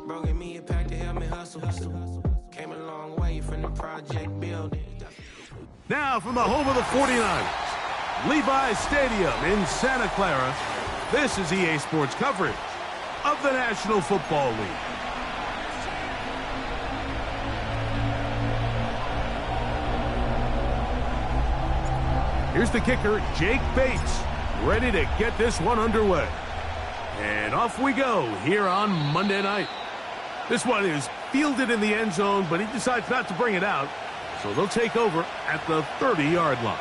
Bro, give me a pack to help me hustle. Came a long way from the project building. Now from the home of the 49ers, Levi's Stadium in Santa Clara, this is EA Sports coverage of the National Football League. Here's the kicker, Jake Bates, ready to get this one underway. And off we go here on Monday night. This one is fielded in the end zone, but he decides not to bring it out. So they'll take over at the 30-yard line.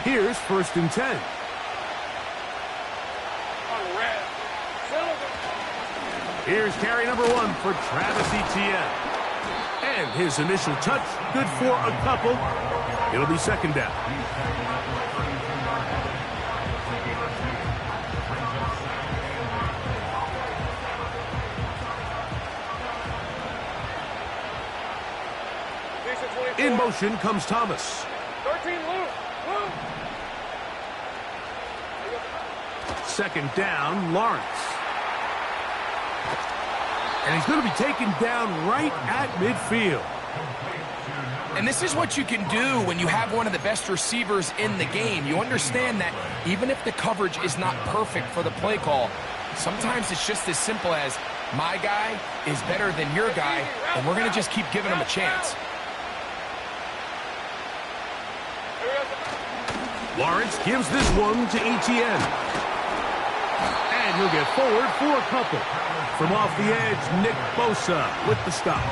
Here's 1st and 10. Here's carry number 1 for Travis Etienne. And his initial touch, good for a couple. It'll be 2nd down. In motion comes Thomas. 13, Luke. 2nd down, Lawrence. And he's going to be taken down right at midfield. And this is what you can do when you have one of the best receivers in the game. You understand that even if the coverage is not perfect for the play call, sometimes it's just as simple as my guy is better than your guy, and we're going to just keep giving him a chance. Lawrence gives this one to Etienne. And he'll get forward for a couple. From off the edge, Nick Bosa with the stop.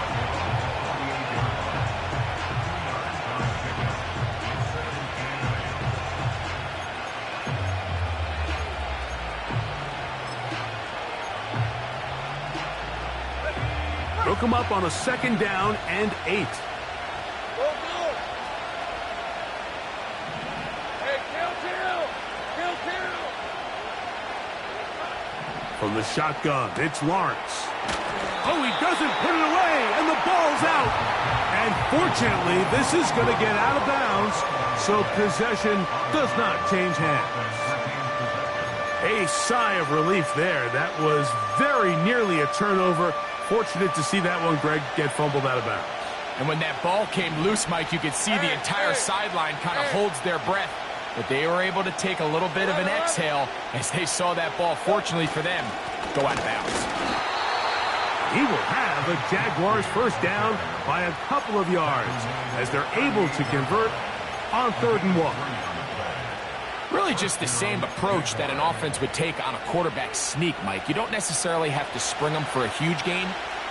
Broke him up on a 2nd down and 8. From the shotgun, it's Lawrence. Oh, he doesn't put it away, and the ball's out. And fortunately, this is going to get out of bounds, so possession does not change hands. A sigh of relief there. That was very nearly a turnover. Fortunate to see that one, Greg, get fumbled out of bounds. And when that ball came loose, Mike, you could see the entire sideline kind of holds their breath. But they were able to take a little bit of an exhale as they saw that ball, fortunately for them, go out of bounds. He will have a Jaguars 1st down by a couple of yards as they're able to convert on 3rd and 1. Really just the same approach that an offense would take on a quarterback sneak, Mike. You don't necessarily have to spring them for a huge gain.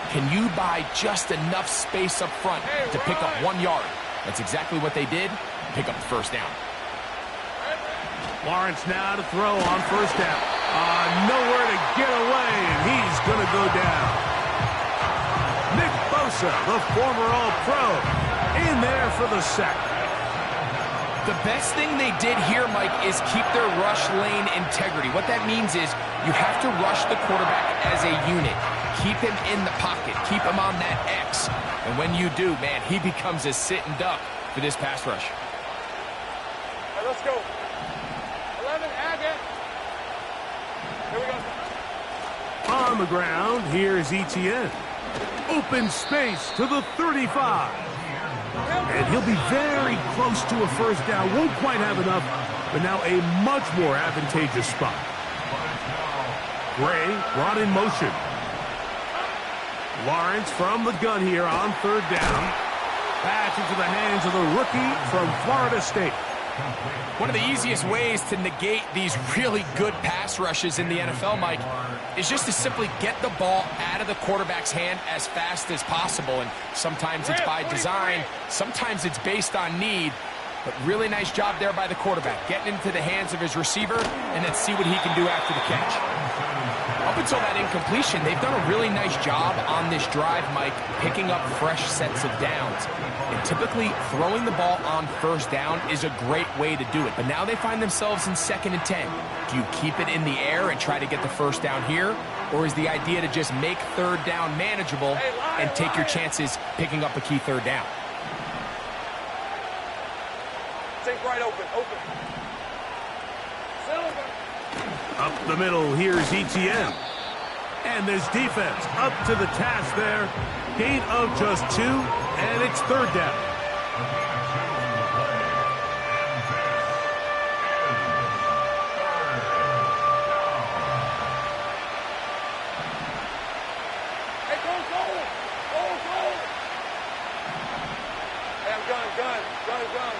Can you buy just enough space up front to pick up 1 yard? That's exactly what they did. Pick up the 1st down. Lawrence now to throw on 1st down. Nowhere to get away, and he's going to go down. Nick Bosa, the former All-Pro, in there for the sack. The best thing they did here, Mike, is keep their rush lane integrity. What that means is you have to rush the quarterback as a unit. Keep him in the pocket. Keep him on that X. And when you do, man, he becomes a sitting duck for this pass rush. All right, let's go. 11, Agate. Here we go. On the ground, here's Etienne. Open space to the 35. And he'll be very close to a 1st down. Won't quite have enough, but now a much more advantageous spot. Gray brought in motion. Lawrence from the gun here on 3rd down. Pass into the hands of the rookie from Florida State. One of the easiest ways to negate these really good pass rushes in the NFL, Mike, is just to simply get the ball out of the quarterback's hand as fast as possible. And sometimes it's by design, sometimes it's based on need. But really nice job there by the quarterback, getting into the hands of his receiver and then see what he can do after the catch. Up until that incompletion, they've done a really nice job on this drive, Mike, picking up fresh sets of downs. And typically, throwing the ball on 1st down is a great way to do it. But now they find themselves in 2nd and 10. Do you keep it in the air and try to get the 1st down here? Or is the idea to just make 3rd down manageable and take your chances picking up a key 3rd down? Sink right open. Open. Silver. Up the middle, here's ETN. And this defense up to the task there. Gain of just 2, and it's third down. Hey, go. Hey, I'm gun.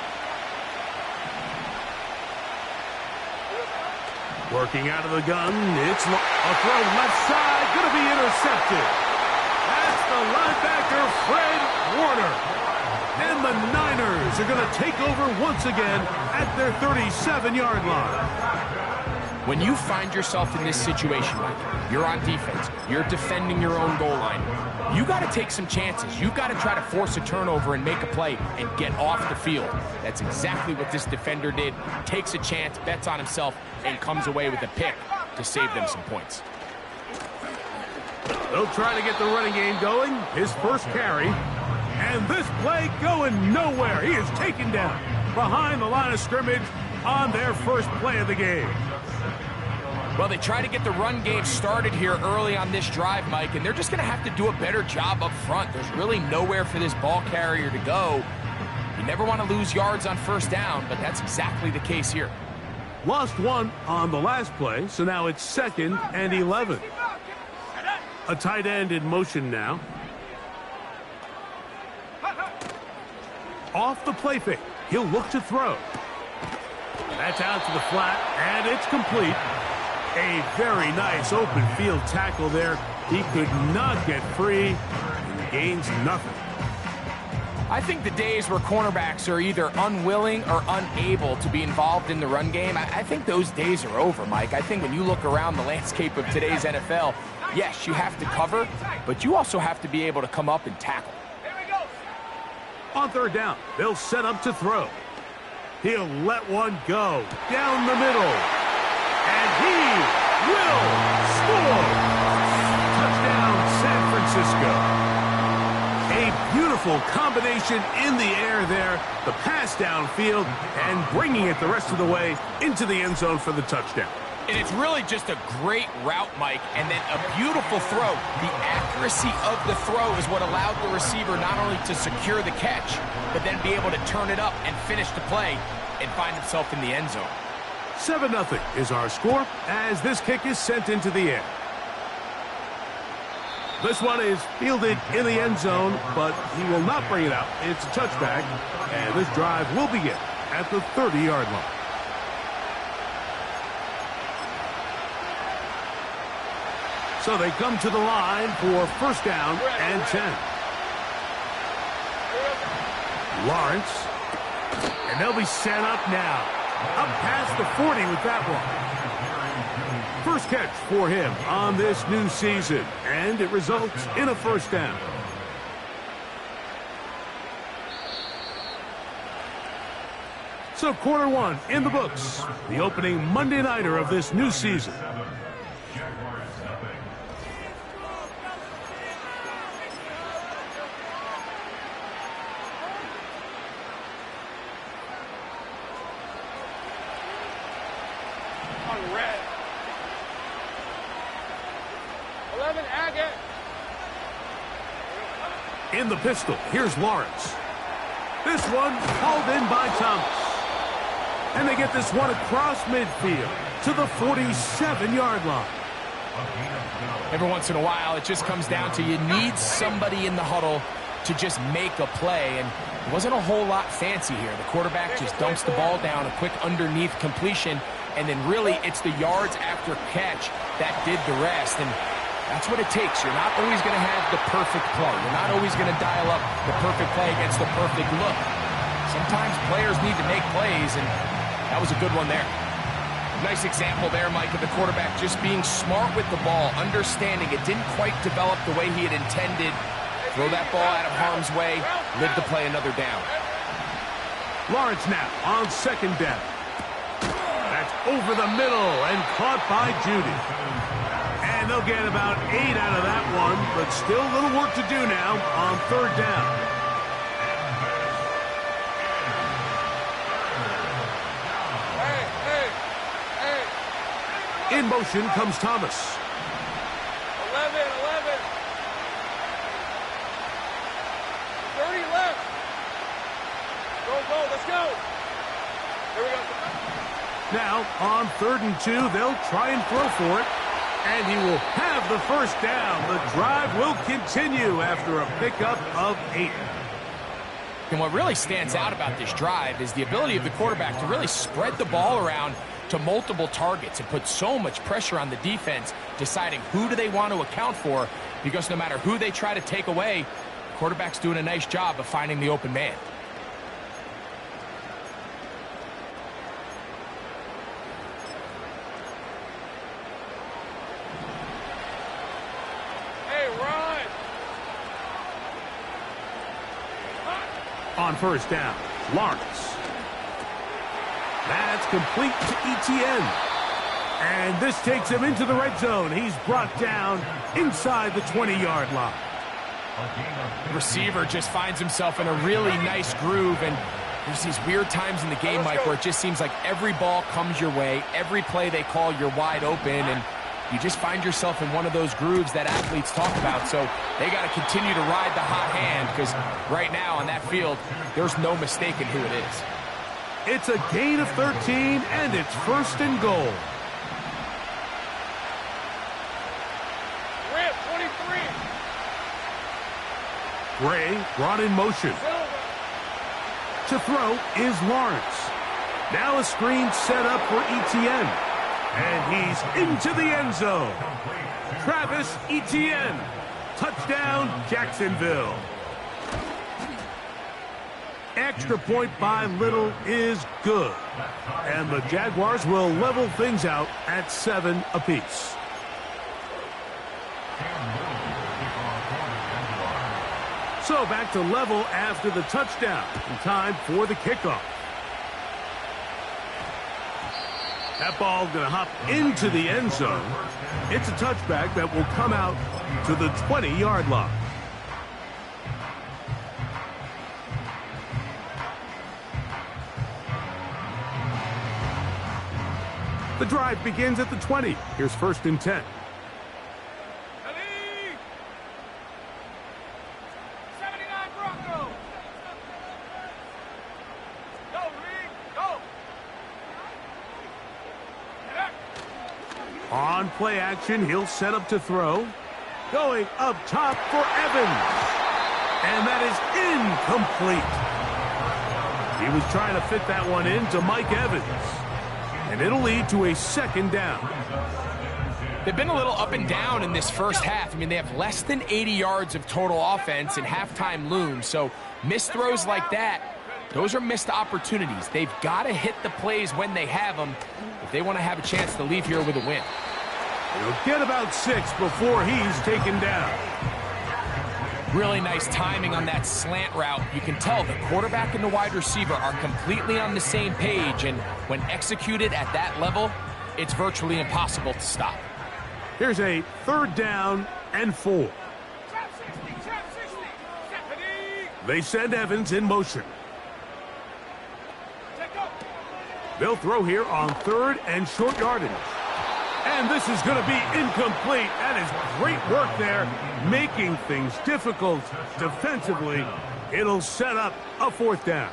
Working out of the gun, it's a throw left side, going to be intercepted. That's the linebacker, Fred Warner. And the Niners are going to take over once again at their 37-yard line. When you find yourself in this situation, Mike, you're on defense, you're defending your own goal line, you got to take some chances. You've got to try to force a turnover and make a play and get off the field. That's exactly what this defender did. Takes a chance, bets on himself, and comes away with a pick to save them some points. They'll try to get the running game going. His first carry. And this play going nowhere. He is taken down behind the line of scrimmage on their first play of the game. Well, they try to get the run game started here early on this drive, Mike, and they're just going to have to do a better job up front. There's really nowhere for this ball carrier to go. You never want to lose yards on first down, but that's exactly the case here. Lost 1 on the last play, so now it's 2nd and 11. A tight end in motion now. Off the play fake. He'll look to throw. That's out to the flat, and it's complete. A very nice open field tackle there. He could not get free and gains nothing. I think the days where cornerbacks are either unwilling or unable to be involved in the run game, I think those days are over, Mike. I think when you look around the landscape of today's NFL, yes, you have to cover, but you also have to be able to come up and tackle. On third down, they'll set up to throw. He'll let one go down the middle. And he will score. Touchdown, San Francisco. A beautiful combination in the air there. The pass downfield and bringing it the rest of the way into the end zone for the touchdown. And it's really just a great route, Mike, and then a beautiful throw. The accuracy of the throw is what allowed the receiver not only to secure the catch, but then be able to turn it up and finish the play and find himself in the end zone. 7-0 is our score as this kick is sent into the air. This one is fielded in the end zone, but he will not bring it out. It's a touchback, and this drive will begin at the 30-yard line. So they come to the line for first down and 10. Lawrence, and they'll be set up now. Up past the 40 with that one. First catch for him on this new season, and it results in a first down. So quarter 1 in the books, the opening Monday nighter of this new season. Red. 11, Agate. In the pistol, here's Lawrence. This one hauled in by Thomas. And they get this one across midfield to the 47-yard line. Every once in a while, it just comes down to you need somebody in the huddle to just make a play, and it wasn't a whole lot fancy here. The quarterback just dumps the ball down, a quick underneath completion, and then really it's the yards after catch that did the rest, and that's what it takes. You're not always going to have the perfect play. You're not always going to dial up the perfect play against the perfect look. Sometimes players need to make plays, and that was a good one there. Nice example there, Mike, of the quarterback just being smart with the ball, understanding it didn't quite develop the way he had intended. Throw that ball out of harm's way, live to play another down. Lawrence now on second down. That's over the middle and caught by Judy. And they'll get about 8 out of that one, but still a little work to do now on third down. In motion comes Thomas. 11, 11. 30 left. Go, let's go. Here we go. Now, on 3rd and 2, they'll try and throw for it. And he will have the first down. The drive will continue after a pickup of 8. And what really stands out about this drive is the ability of the quarterback to really spread the ball around to multiple targets and put so much pressure on the defense, deciding who do they want to account for, because no matter who they try to take away, the quarterback's doing a nice job of finding the open man. On 1st down, Lawrence. That's complete to Etienne. And this takes him into the red zone. He's brought down inside the 20-yard line. The receiver just finds himself in a really nice groove, and there's these weird times in the game, Mike, where it just seems like every ball comes your way, every play they call, you're wide open, and you just find yourself in one of those grooves that athletes talk about. So they got to continue to ride the hot hand, because right now on that field, there's no mistaking who it is. It's a gain of 13, and it's 1st and goal. Rip, 23. Gray brought in motion. To throw is Lawrence. Now a screen set up for Etienne. And he's into the end zone. Travis Etienne. Touchdown, Jacksonville. Extra point by Little is good. And the Jaguars will level things out at 7 apiece. So back to level after the touchdown. In time for the kickoff. That ball going to hop into the end zone. It's a touchback that will come out to the 20-yard line. The drive begins at the 20. Here's 1st and 10. 79 Bronco. Go, Reed, go. On play action, he'll set up to throw. Going up top for Evans. And that is incomplete. He was trying to fit that one into Mike Evans. And it'll lead to a 2nd down. They've been a little up and down in this first half. I mean, they have less than 80 yards of total offense and halftime looms. So missed throws like that, those are missed opportunities. They've got to hit the plays when they have them if they want to have a chance to leave here with a win. He'll get about 6 before he's taken down. Really nice timing on that slant route. You can tell the quarterback and the wide receiver are completely on the same page, and when executed at that level, it's virtually impossible to stop. Here's a 3rd down and 4. They send Evans in motion. They'll throw here on 3rd and short yardage. And this is going to be incomplete. That is great work there, making things difficult defensively. It'll set up a 4th down.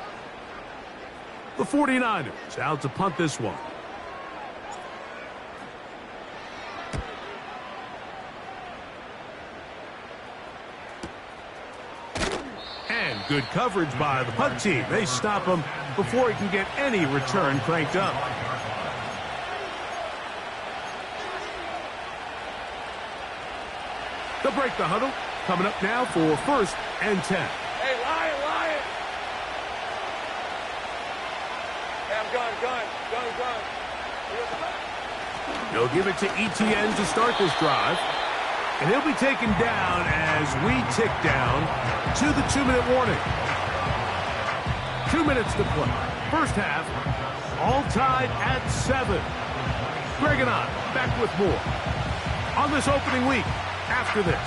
The 49ers out to punt this one. And good coverage by the punt team. They stop him before he can get any return cranked up. They'll break the huddle. Coming up now for 1st and 10. Hey, Lion. Hey, I'm gun. They'll give it to Etienne to start this drive. And he'll be taken down as we tick down to the 2-minute warning. 2 minutes to play. First half, all tied at 7. Greg and I back with more on this opening week after this.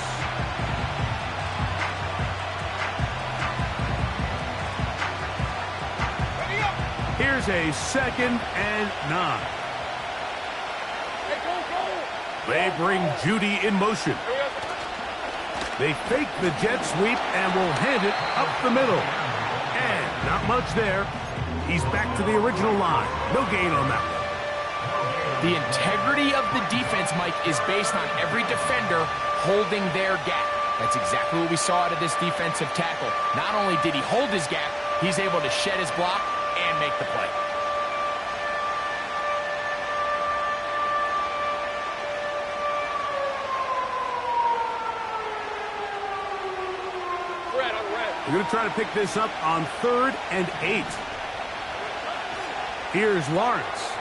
Here's a 2nd and 9. Hey, go. They bring Judy in motion. They fake the jet sweep and will hand it up the middle. And not much there. He's back to the original line. No gain on that one. The integrity of the defense, Mike, is based on every defender holding their gap. That's exactly what we saw out of this defensive tackle. Not only did he hold his gap, he's able to shed his block and make the play. We're going to try to pick this up on 3rd and 8. Here's Lawrence.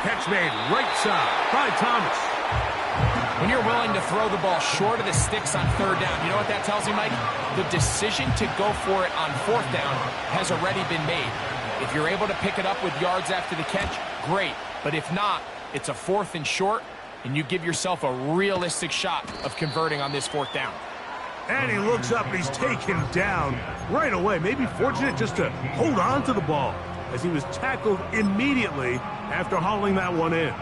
Catch made right side by Thomas. When you're willing to throw the ball short of the sticks on 3rd down, you know what that tells me, Mike? The decision to go for it on 4th down has already been made. If you're able to pick it up with yards after the catch, great. But if not, it's a 4th and short, and you give yourself a realistic shot of converting on this 4th down. And he looks up, and he's taken down right away. Maybe fortunate just to hold on to the ball as he was tackled immediately after hauling that one in.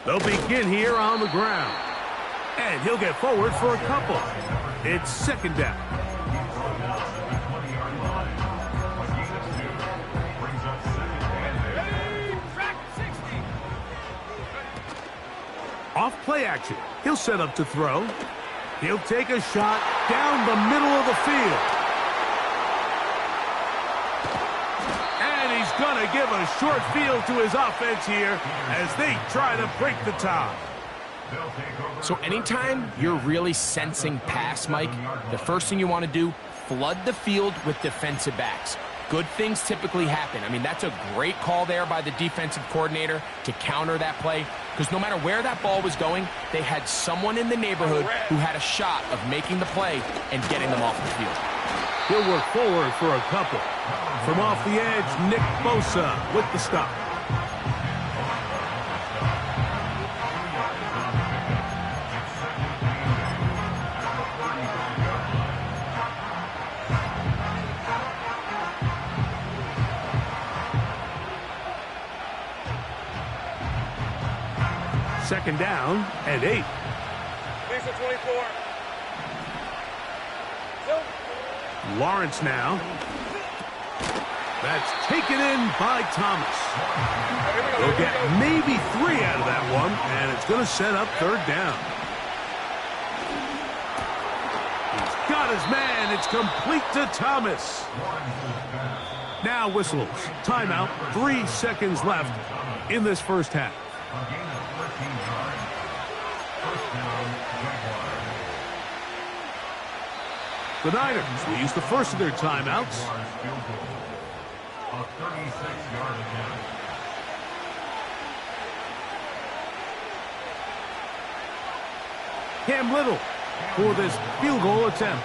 They'll begin here on the ground. And he'll get forward for a couple. It's 2nd down. Off play action. He'll set up to throw. He'll take a shot down the middle of the field. And he's going to give a short field to his offense here as they try to break the tie. So anytime you're really sensing pass, Mike, the first thing you want to do, flood the field with defensive backs. Good things typically happen. I mean, that's a great call there by the defensive coordinator to counter that play, because no matter where that ball was going, they had someone in the neighborhood who had a shot of making the play and getting them off the field. He'll work forward for a couple. From off the edge, Nick Bosa with the stop. Second down and 8. Lisa 24. Lawrence now. That's taken in by Thomas. They'll get maybe 3 out of that one, and it's going to set up 3rd down. He's got his man. It's complete to Thomas. Now whistles. Timeout. 3 seconds left in this first half. The Niners will use the first of their timeouts. Cam Little for this field goal attempt.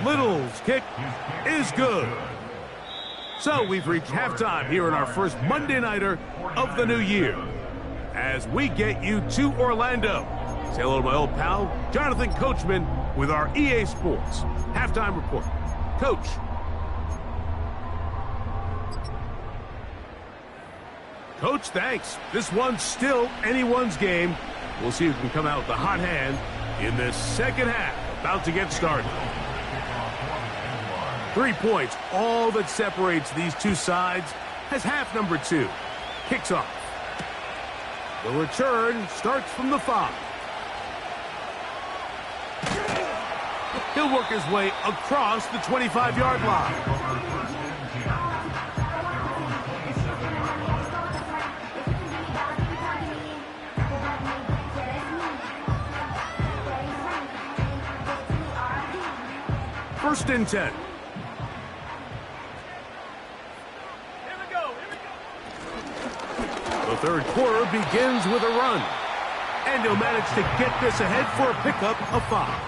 Little's kick is good. So we've reached halftime here in our first Monday Nighter of the new year. As we get you to Orlando. Say hello to my old pal, Jonathan Coachman, with our EA Sports halftime report. Coach. Coach, thanks. This one's still anyone's game. We'll see who can come out with the hot hand in this second half. About to get started. 3 points, all that separates these two sides, as half number 2 kicks off. The return starts from the 5. He'll work his way across the 25-yard line. First and 10. The third quarter begins with a run. And he'll manage to get this ahead for a pickup of 5.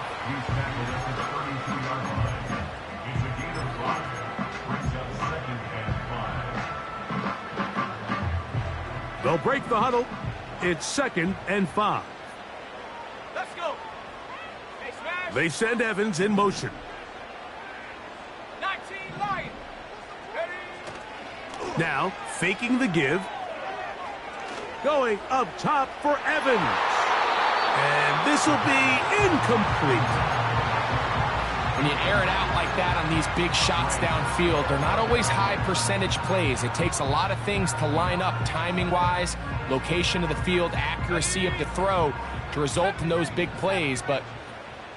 They'll break the huddle. It's 2nd and 5. Let's go. Hey, they send Evans in motion. Now, faking the give. Going up top for Evans. And this will be incomplete. When you air it out like that on these big shots downfield, they're not always high percentage plays. It takes a lot of things to line up timing-wise, location of the field, accuracy of the throw to result in those big plays. But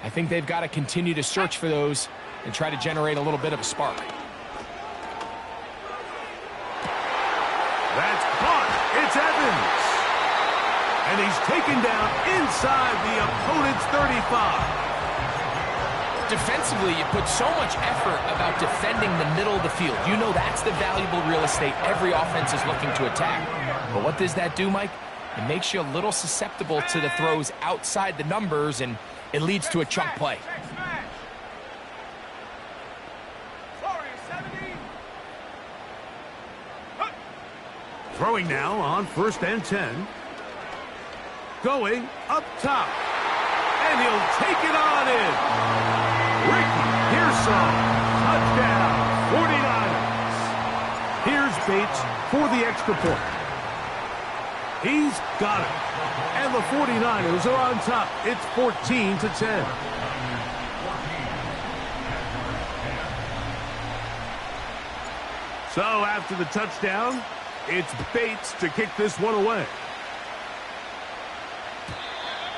I think they've got to continue to search for those and try to generate a little bit of a spark. That's caught. It's Evans. And he's taken down inside the opponent's 35. Defensively, you put so much effort about defending the middle of the field. You know that's the valuable real estate every offense is looking to attack. But what does that do, Mike? It makes you a little susceptible to the throws outside the numbers, and it leads to a chunk play. Throwing now on 1st and 10. Going up top. And he'll take it on in. Ricky Pearson, touchdown, 49ers. Here's Bates for the extra point. He's got it. And the 49ers are on top. It's 14-10. So after the touchdown, it's Bates to kick this one away.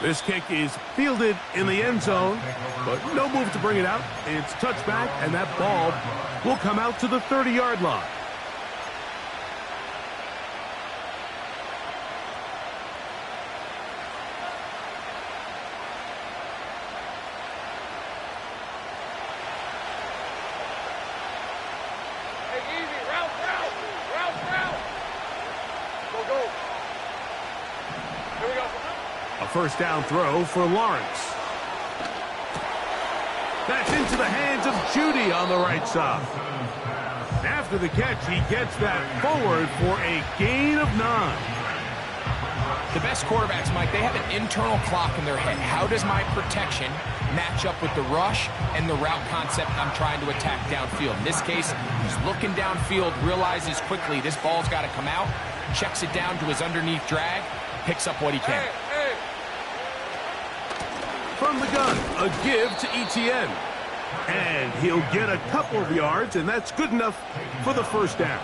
This kick is fielded in the end zone, but no move to bring it out. It's touchback, and that ball will come out to the 30-yard line. Hey, easy. Route. Go. Here we go. A first down throw for Lawrence. That's into the hands of Judy on the right side. After the catch, he gets that forward for a gain of 9. The best quarterbacks, Mike, they have an internal clock in their head. How does my protection match up with the rush and the route concept I'm trying to attack downfield? In this case, he's looking downfield, realizes quickly this ball's got to come out, checks it down to his underneath drag, picks up what he can. From the gun, a give to Etienne. And he'll get a couple of yards, and that's good enough for the first down.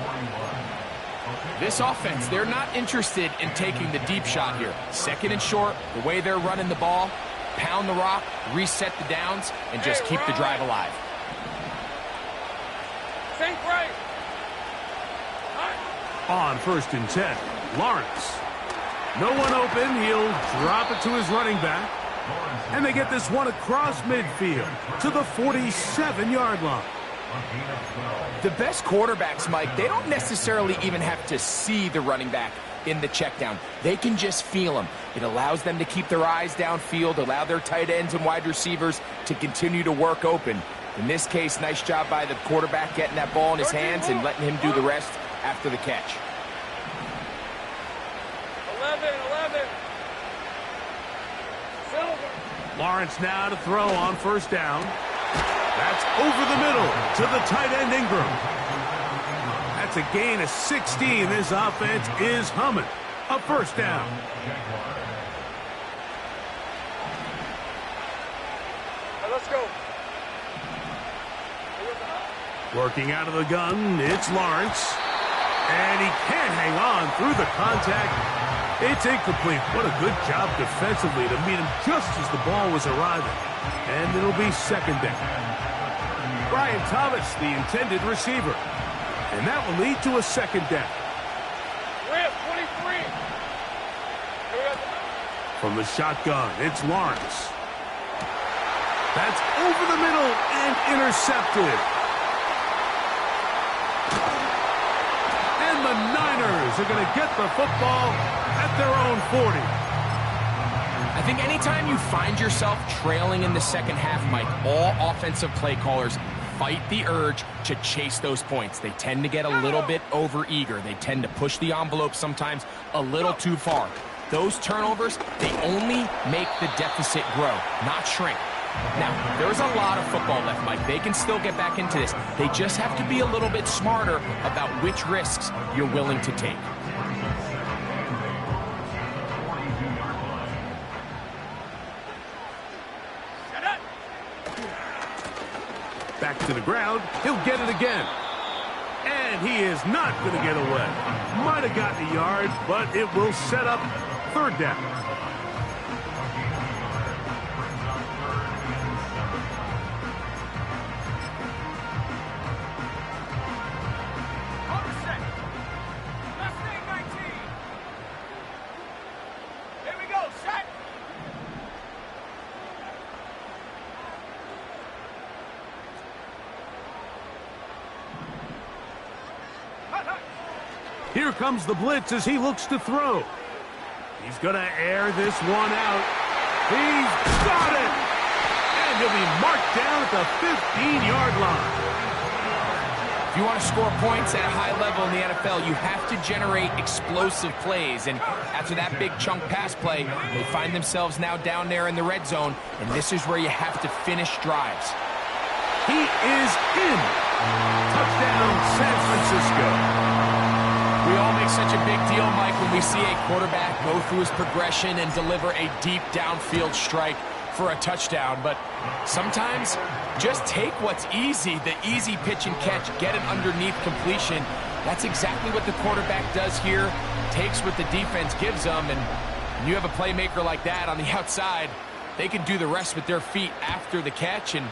This offense, they're not interested in taking the deep shot here. 2nd and short, the way they're running the ball, pound the rock, reset the downs, and just keep the drive alive. Think right. On 1st and 10, Lawrence. No one open. He'll drop it to his running back. And they get this one across midfield to the 47-yard line. The best quarterbacks, Mike, they don't necessarily even have to see the running back in the check down. They can just feel him. It allows them to keep their eyes downfield, allow their tight ends and wide receivers to continue to work open. In this case, nice job by the quarterback getting that ball in his hands and letting him do the rest after the catch. 11. Lawrence now to throw on 1st down. That's over the middle to the tight end Ingram. That's a gain of 16. This offense is humming. A first down. Let's go. Working out of the gun, it's Lawrence. And he can't hang on through the contact. It's incomplete. What a good job defensively to meet him just as the ball was arriving. And it'll be 2nd down. Brian Thomas, the intended receiver. And that will lead to a 2nd down. Rip, 23. From the shotgun, it's Lawrence. That's over the middle and intercepted. And the Niners are going to get the football at their own 40. I think anytime you find yourself trailing in the second half, Mike, all offensive play callers fight the urge to chase those points. They tend to get a little bit overeager. They tend to push the envelope sometimes a little too far. Those turnovers, they only make the deficit grow, not shrink. Now, there is a lot of football left, Mike. They can still get back into this. They just have to be a little bit smarter about which risks you're willing to take. Back to the ground. He'll get it again. And he is not going to get away. Might have gotten a yard, but it will set up third down. Here comes the blitz as he looks to throw. He's going to air this one out. He's got it! And he'll be marked down at the 15-yard line. If you want to score points at a high level in the NFL, you have to generate explosive plays. And after that big chunk pass play, they find themselves now down there in the red zone. And this is where you have to finish drives. He is in. Touchdown, San Francisco. We all make such a big deal, Mike, when we see a quarterback go through his progression and deliver a deep downfield strike for a touchdown. But sometimes just take what's easy, the easy pitch and catch, get it underneath completion. That's exactly what the quarterback does here, takes what the defense gives them, and when you have a playmaker like that on the outside, they can do the rest with their feet after the catch, and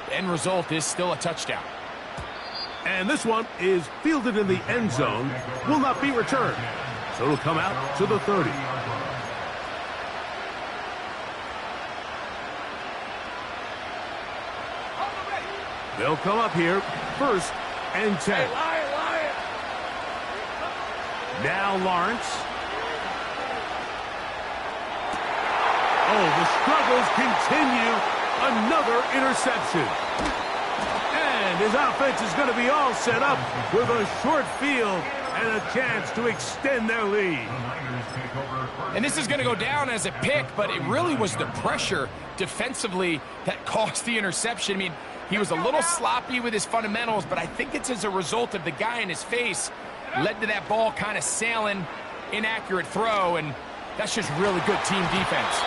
the end result is still a touchdown. And this one is fielded in the end zone, will not be returned. So it'll come out to the 30. They'll come up here, 1st and 10. Now Lawrence. Oh, the struggles continue. Another interception. And his offense is going to be all set up with a short field and a chance to extend their lead. And this is going to go down as a pick, but it really was the pressure defensively that caused the interception. I mean, he was a little sloppy with his fundamentals, but I think it's as a result of the guy in his face led to that ball kind of sailing, inaccurate throw, and that's just really good team defense.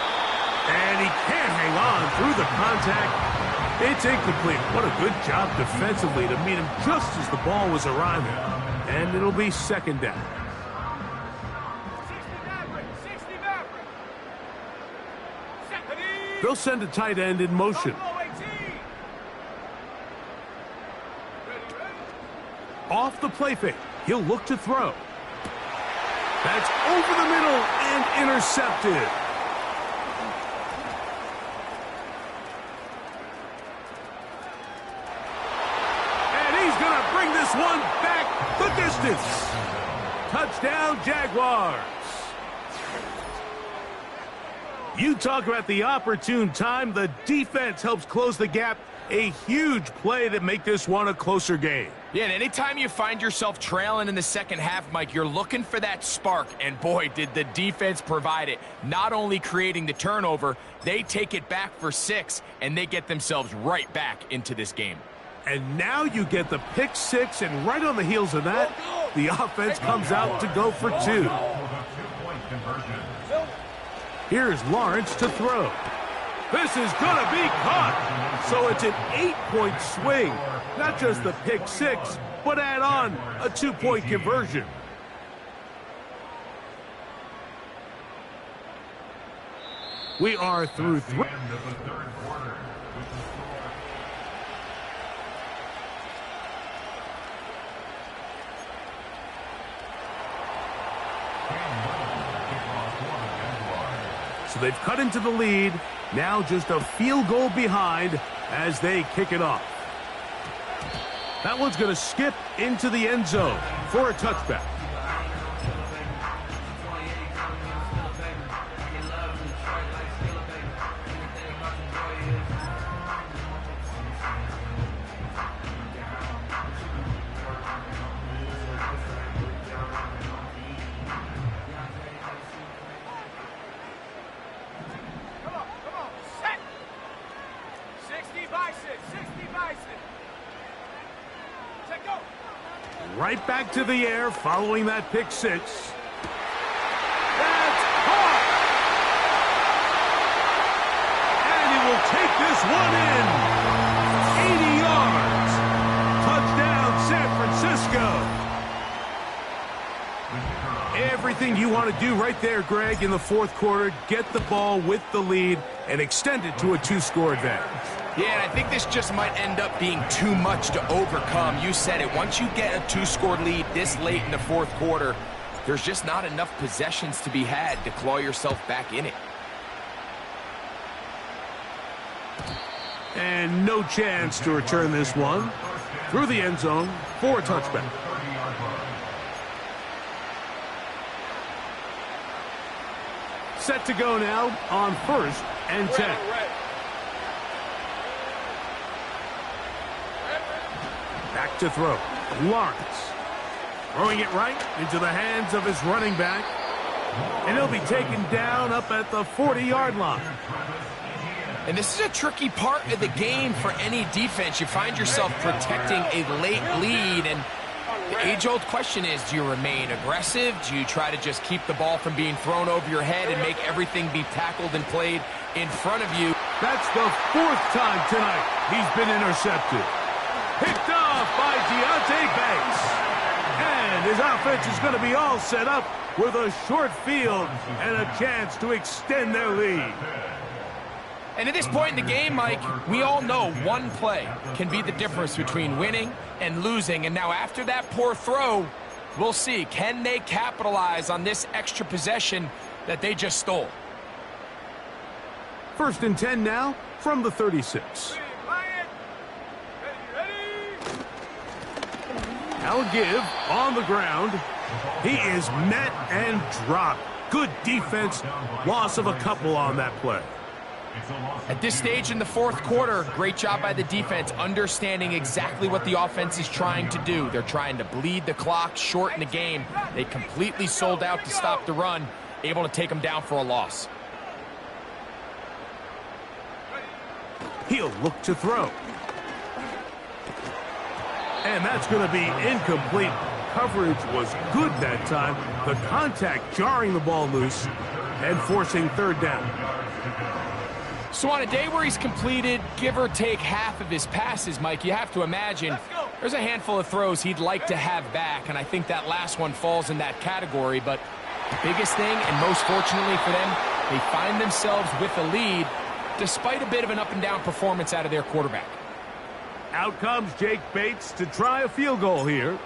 And he can't hang on through the contact. It's incomplete. What a good job defensively to meet him just as the ball was arriving. And it'll be 2nd down. They'll send a tight end in motion. Off the play fake. He'll look to throw. That's over the middle and intercepted. One back the distance. Touchdown, Jaguars. You talk about the opportune time. The defense helps close the gap. A huge play to make this one a closer game. Yeah, and anytime you find yourself trailing in the second half, Mike, you're looking for that spark. And boy, did the defense provide it. Not only creating the turnover, they take it back for 6, and they get themselves right back into this game. And now you get the pick 6, and right on the heels of that, the offense comes out to go for 2. Here's Lawrence to throw. This is going to be caught. So it's an 8-point swing. Not just the pick 6, but add on a 2-point conversion. We are through 3. So they've cut into the lead. Now just a field goal behind as they kick it off. That one's going to skip into the end zone for a touchback. Right back to the air following that pick six. That's caught! And he will take this one in. 80 yards. Touchdown, San Francisco. Everything you want to do right there, Greg, in the fourth quarter. Get the ball with the lead and extend it to a two-score advantage. Yeah, and I think this just might end up being too much to overcome. You said it. Once you get a two-score lead this late in the fourth quarter, there's just not enough possessions to be had to claw yourself back in it. And no chance to return this one through the end zone for a touchback. Set to go now on 1st and 10. Back to throw. Lawrence throwing it right into the hands of his running back. And he'll be taken down up at the 40-yard line. And this is a tricky part of the game for any defense. You find yourself protecting a late lead, and the age-old question is, do you remain aggressive? Do you try to just keep the ball from being thrown over your head and make everything be tackled and played in front of you? That's the 4th time tonight he's been intercepted. Picked off by Deontay Banks. And his offense is going to be all set up with a short field and a chance to extend their lead. And at this point in the game, Mike, we all know one play can be the difference between winning and losing. And now after that poor throw, we'll see. Can they capitalize on this extra possession that they just stole? 1st and 10 now from the 36. I'll give on the ground. He is met and dropped. Good defense. Loss of a couple on that play. At this stage in the fourth quarter, great job by the defense, understanding exactly what the offense is trying to do. They're trying to bleed the clock, shorten the game. They completely sold out to stop the run, able to take them down for a loss. He'll look to throw. And that's going to be incomplete. Coverage was good that time. The contact jarring the ball loose and forcing 3rd down. So on a day where he's completed, give or take half of his passes, Mike, you have to imagine there's a handful of throws he'd like to have back, and I think that last one falls in that category. But the biggest thing, and most fortunately for them, they find themselves with a lead despite a bit of an up-and-down performance out of their quarterback. Out comes Jake Bates to try a field goal here.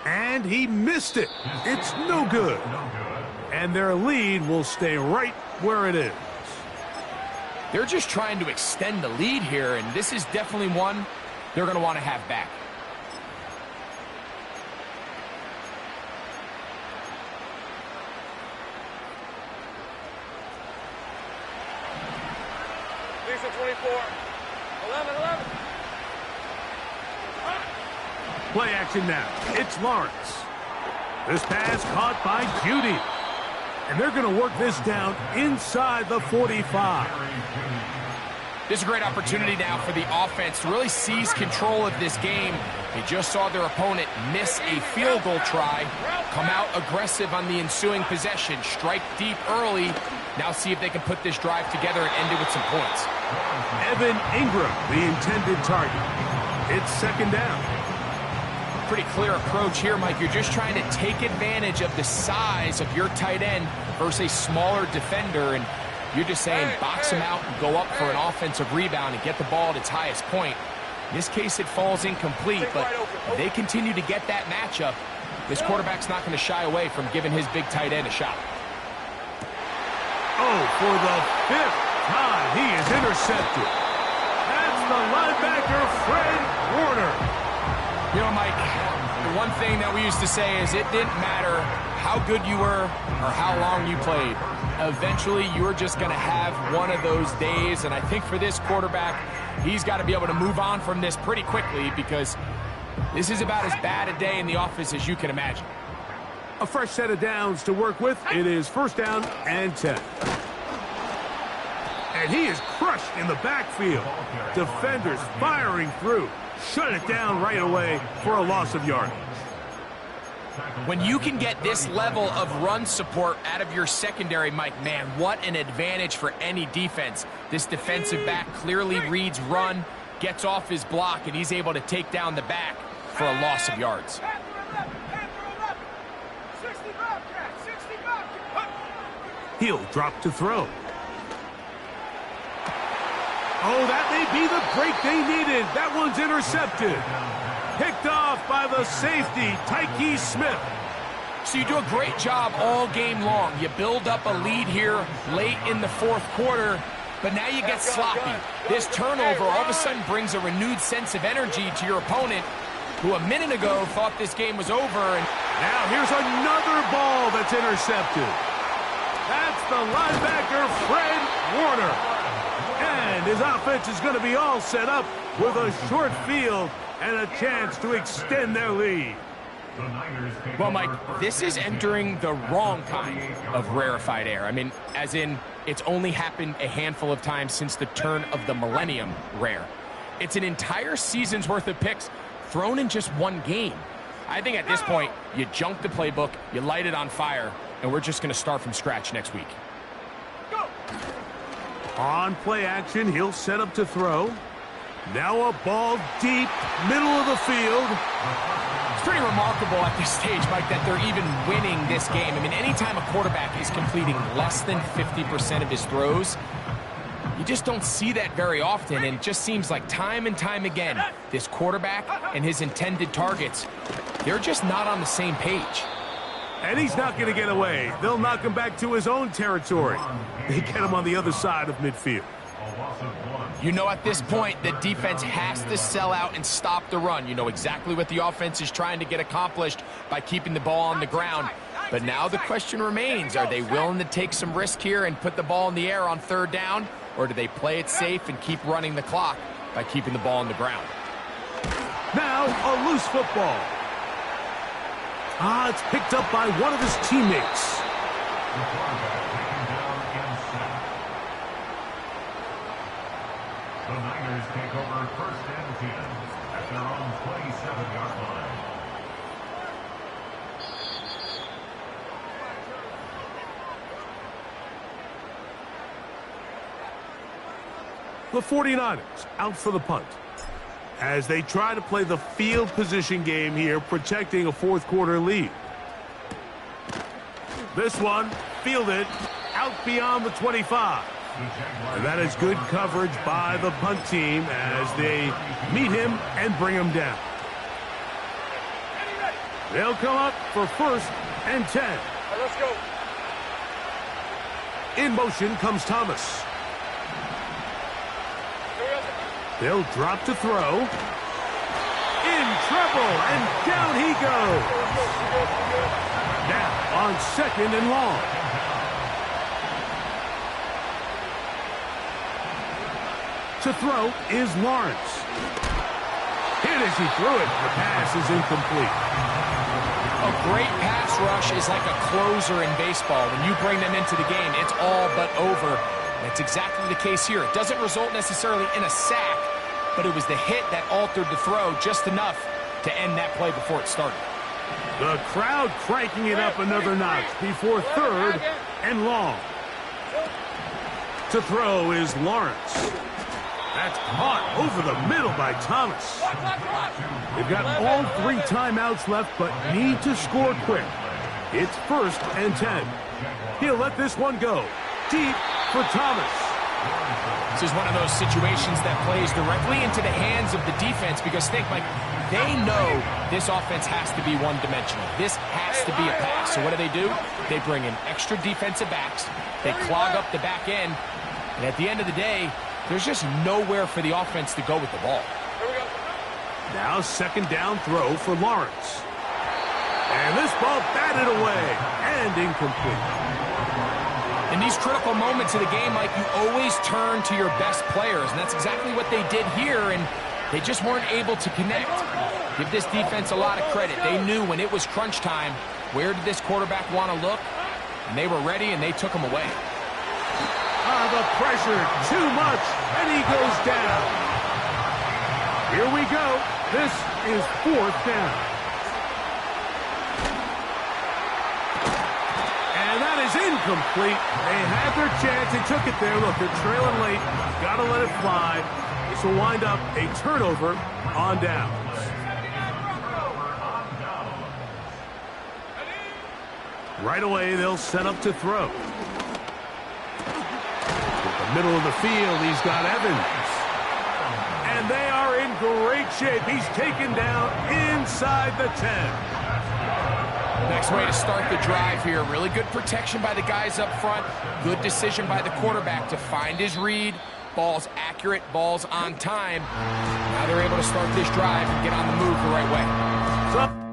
And he missed it. It's no good. And their lead will stay right where it is. They're just trying to extend the lead here, and this is definitely one they're going to want to have back. Lisa 24. 11. Play action now. It's Lawrence. This pass caught by Judy. And they're going to work this down inside the 45. This is a great opportunity now for the offense to really seize control of this game. They just saw their opponent miss a field goal try, come out aggressive on the ensuing possession, strike deep early. Now see if they can put this drive together and end it with some points. Evan Ingram, the intended target. It's 2nd down. Pretty clear approach here, Mike. You're just trying to take advantage of the size of your tight end versus a smaller defender, and you're just saying box him out and go up for an offensive rebound and get the ball at its highest point. In this case, it falls incomplete, but if they continue to get that matchup, this quarterback's not going to shy away from giving his big tight end a shot. Oh, for the 5th time, he is intercepted. That's the linebacker, Fred Warner. You know, Mike, the one thing that we used to say is it didn't matter how good you were or how long you played. Eventually, you're just going to have one of those days, and I think for this quarterback, he's got to be able to move on from this pretty quickly because this is about as bad a day in the office as you can imagine. A fresh set of downs to work with. It is 1st down and 10. And he is crushed in the backfield. Defenders firing through. shut it down right away for a loss of yardage. When you can get this level of run support out of your secondary, Mike, man, what an advantage for any defense. This defensive back clearly reads run, gets off his block, and he's able to take down the back for a loss of yards. He'll drop to throw. Oh, that may be the break they needed. That one's intercepted. Picked off by the safety, Tyke Smith. So you do a great job all game long. You build up a lead here late in the fourth quarter, but now you get sloppy. This turnover all of a sudden brings a renewed sense of energy to your opponent, who a minute ago thought this game was over. And now here's another ball that's intercepted. That's the linebacker, Fred Warner. And his offense is going to be all set up with a short field and a chance to extend their lead. Well, Mike, this is entering the wrong kind of rarefied air. I mean, as in, it's only happened a handful of times since the turn of the millennium rare. It's an entire season's worth of picks thrown in just one game. I think at this point, you junk the playbook, you light it on fire, and we're just going to start from scratch next week. On play action, he'll set up to throw. Now a ball deep, middle of the field. It's pretty remarkable at this stage, Mike, that they're even winning this game. I mean, anytime a quarterback is completing less than 50% of his throws, you just don't see that very often, and it just seems like time and time again, this quarterback and his intended targets, they're just not on the same page. And he's not going to get away. They'll knock him back to his own territory. They get him on the other side of midfield. You know, at this point, the defense has to sell out and stop the run. You know exactly what the offense is trying to get accomplished by keeping the ball on the ground. But now the question remains, are they willing to take some risk here and put the ball in the air on third down? Or do they play it safe and keep running the clock by keeping the ball on the ground? Now a loose football. It's picked up by one of his teammates. The Niners take over first and 10 at their own 27-yard line. The 49ers out for the punt as they try to play the field position game here, protecting a fourth quarter lead. This one fielded out beyond the 25. And that is good coverage by the punt team as they meet him and bring him down. They'll come up for first and 10. Let's go. In motion comes Thomas. They'll drop to throw. In trouble, and down he goes. Now on second and long. To throw is Lawrence. Hit as he threw it. The pass is incomplete. A great pass rush is like a closer in baseball. When you bring them into the game, it's all but over. That's exactly the case here. It doesn't result necessarily in a sack, but it was the hit that altered the throw just enough to end that play before it started. The crowd cranking it up another notch before third and long. To throw is Lawrence. That's caught over the middle by Thomas. They've got all 3 timeouts left, but need to score quick. It's first and 10. He'll let this one go. Deep for Thomas. This is one of those situations that plays directly into the hands of the defense because think, Mike, they know this offense has to be one-dimensional. This has to be a pass. So what do? They bring in extra defensive backs. They clog up the back end. And at the end of the day, there's just nowhere for the offense to go with the ball. Now second down throw for Lawrence. And this ball batted away and incomplete. In these critical moments of the game, Mike, you always turn to your best players, and that's exactly what they did here, and they just weren't able to connect. Give this defense a lot of credit. They knew when it was crunch time, where did this quarterback want to look, and they were ready, and they took him away. The pressure, too much, and he goes down. Here we go. This is 4th down. And that is incomplete. They had their chance. They took it there. Look, they're trailing late. Got to let it fly. This will wind up a turnover on downs. Right away, they'll set up to throw. The middle of the field, he's got Evans. And they are in great shape. He's taken down inside the 10. Next way to start the drive here. Really good protection by the guys up front. Good decision by the quarterback to find his read. Ball's accurate, ball's on time. Now they're able to start this drive and get on the move the right way. So